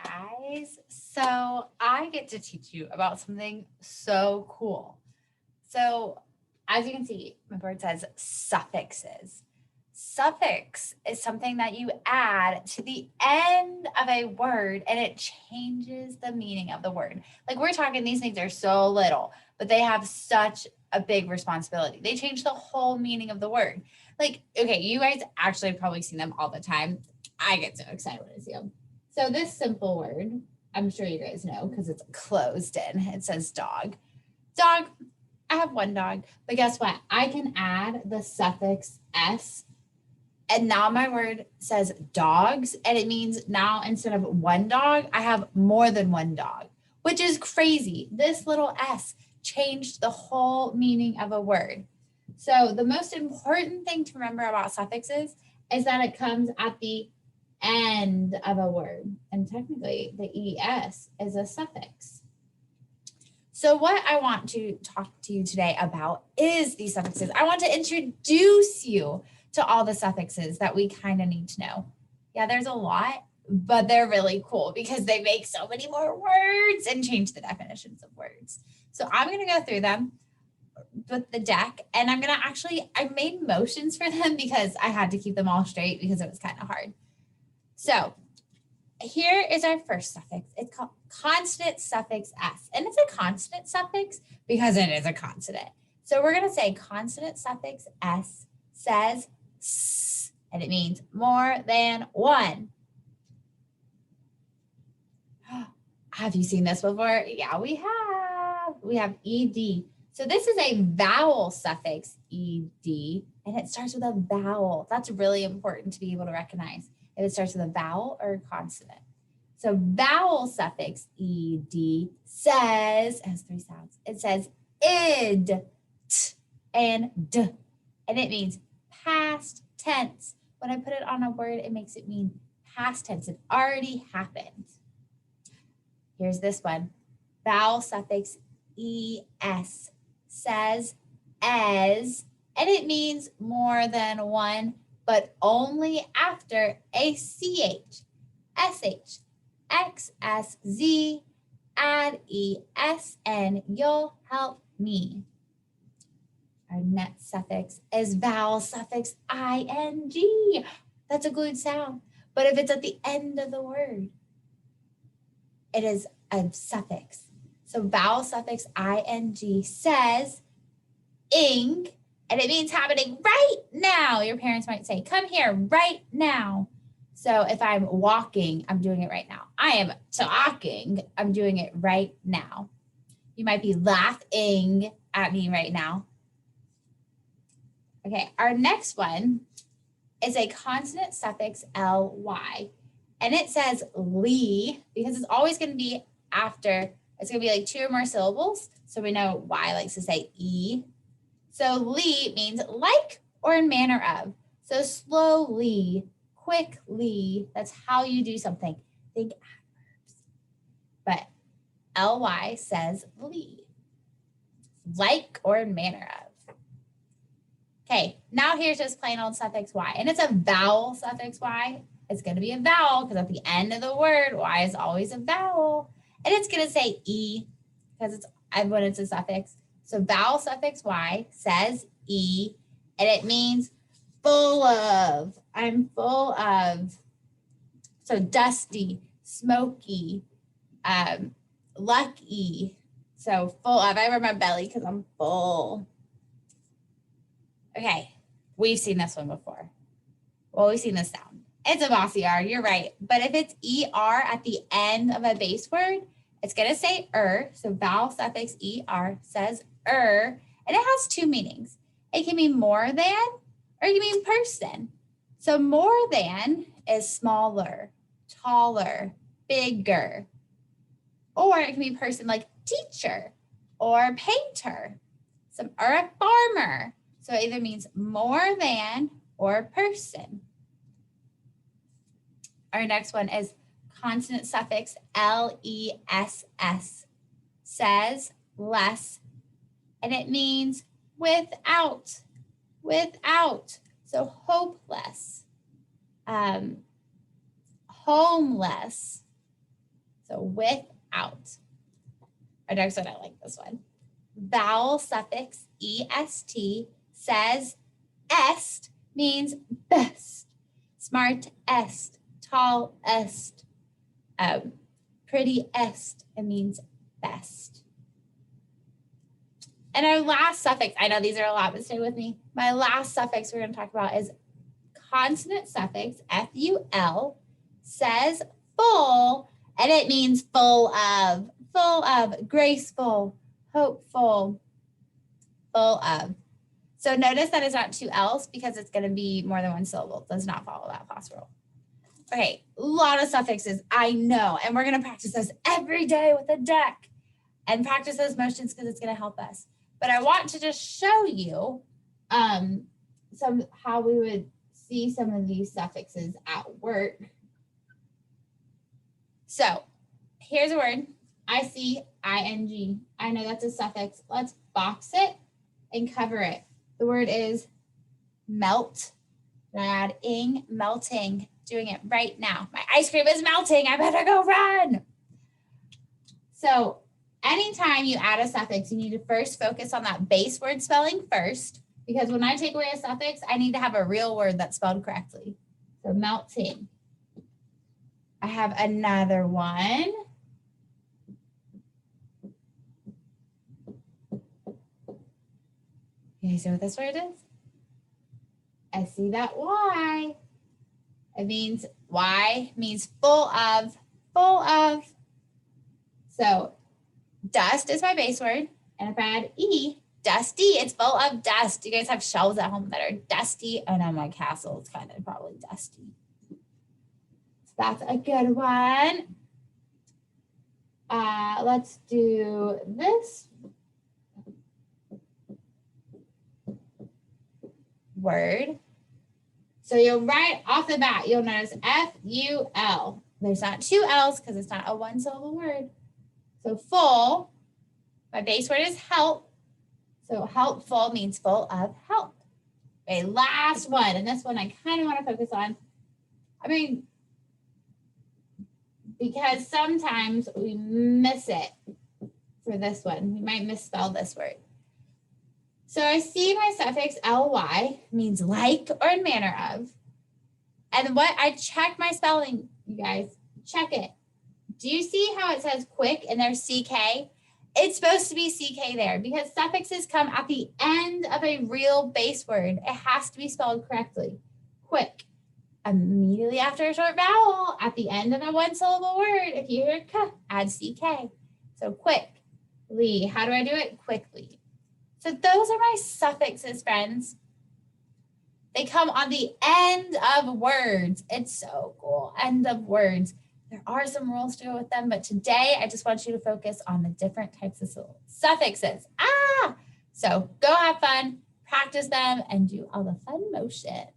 guys. So I get to teach you about something so cool. So as you can see, my board says suffixes. Suffix is something that you add to the end of a word and it changes the meaning of the word. Like we're talking, these things are so little, but they have such a big responsibility. They change the whole meaning of the word. Like, okay, you guys actually have probably seen them all the time. I get so excited when I see them. So this simple word, I'm sure you guys know because it's closed in. It says dog. Dog, I have one dog, but guess what? I can add the suffix s, and now my word says dogs, and it means now instead of one dog, I have more than one dog, which is crazy. This little s changed the whole meaning of a word. So the most important thing to remember about suffixes is that it comes at the end of a word, and technically the es is a suffix. So what I want to talk to you today about is these suffixes. I want to introduce you to all the suffixes that we kind of need to know. Yeah, there's a lot, but they're really cool because they make so many more words and change the definitions of words. So I'm going to go through them with the deck, and I'm going to I made motions for them because I had to keep them all straight because it was kind of hard. So here is our first suffix. It's called consonant suffix s, and it's a consonant suffix because it is a consonant. So we're going to say consonant suffix s says s, and it means more than one. Have you seen this before? Yeah, we have. We have ed. So this is a vowel suffix ed, and it starts with a vowel. That's really important to be able to recognize if it starts with a vowel or a consonant. So vowel suffix ed says, it has three sounds. It says id, t, and d, and it means past tense. When I put it on a word, it makes it mean past tense. It already happened. Here's this one. Vowel suffix es says as, and it means more than one, but only after a ch, sh, xsz, add esn. You'll help me. Our next suffix is vowel suffix ing. That's a good sound. But if it's at the end of the word, it is a suffix. So vowel suffix ing says ing, and it means happening right now. Your parents might say, come here right now. So if I'm walking, I'm doing it right now. I am talking, I'm doing it right now. You might be laughing at me right now. Okay, our next one is a consonant suffix ly, and it says lee because it's always going to be after, it's going to be like two or more syllables. So we know Y likes to say E. So lee means like or in manner of. So slowly, quickly, that's how you do something. Think adverbs. But ly says lee, like or in manner of. Okay, now here's just plain old suffix y, and it's a vowel suffix y. It's going to be a vowel because at the end of the word, y is always a vowel, and it's going to say e because it's when it's a suffix. So vowel suffix y says e, and it means full of. I'm full of. So dusty, smoky, lucky. So full of. I rub my belly because I'm full. Okay, we've seen this one before. Well, we've seen this sound. It's a bossy R, you're right. But if it's ER at the end of a base word, it's going to say so vowel suffix ER says and it has two meanings. It can mean more than, or it can mean person. So more than is smaller, taller, bigger. Or it can be person like teacher or painter, or a farmer. So it either means more than or person. Our next one is consonant suffix less says less, and it means without. So hopeless, homeless, So without. Our next one, I like this one. Vowel suffix est says est means best, smart est, tall est, pretty est. It means best. And our last suffix, I know these are a lot, but stay with me. My last suffix we're going to talk about is consonant suffix, ful, says full, and it means full of, graceful, hopeful, full of. So notice that it's not two L's because it's going to be more than one syllable. It does not follow that class rule. Okay, a lot of suffixes, I know, and we're going to practice this every day with a deck and practice those motions because it's going to help us. But I want to just show you how we would see some of these suffixes at work. So here's a word. I see ing. I know that's a suffix. Let's box it and cover it. The word is melt. Add ing, melting. Doing it right now. My ice cream is melting. I better go run. So anytime you add a suffix, you need to first focus on that base word spelling first, because when I take away a suffix, I need to have a real word that's spelled correctly. So melting. I have another one. Can you see what this word is? I see that Y. It means Y means full of, full of. So dust is my base word. And if I add E, dusty, it's full of dust. You guys have shelves at home that are dusty. I know my castle is kind of probably dusty. So that's a good one. Let's do this word. So you'll write off the bat, you'll notice F-U-L. There's not two L's because it's not a one syllable word. So full, my base word is help. So helpful means full of help. Okay, last one. And this one I kind of want to focus on. I mean, because sometimes we miss it for this one. We might misspell this word. So I see my suffix ly means like or in manner of. And what I check my spelling, you guys, check it. Do you see how it says quick and there's CK? It's supposed to be CK there because suffixes come at the end of a real base word. It has to be spelled correctly. Quick. Immediately after a short vowel, at the end of a one syllable word, if you hear k, add CK. So quickly. How do I do it? Quickly. So those are my suffixes, friends. They come on the end of words. It's so cool. End of words. There are some rules to go with them, but today I just want you to focus on the different types of suffixes. So go have fun, practice them, and do all the fun motions.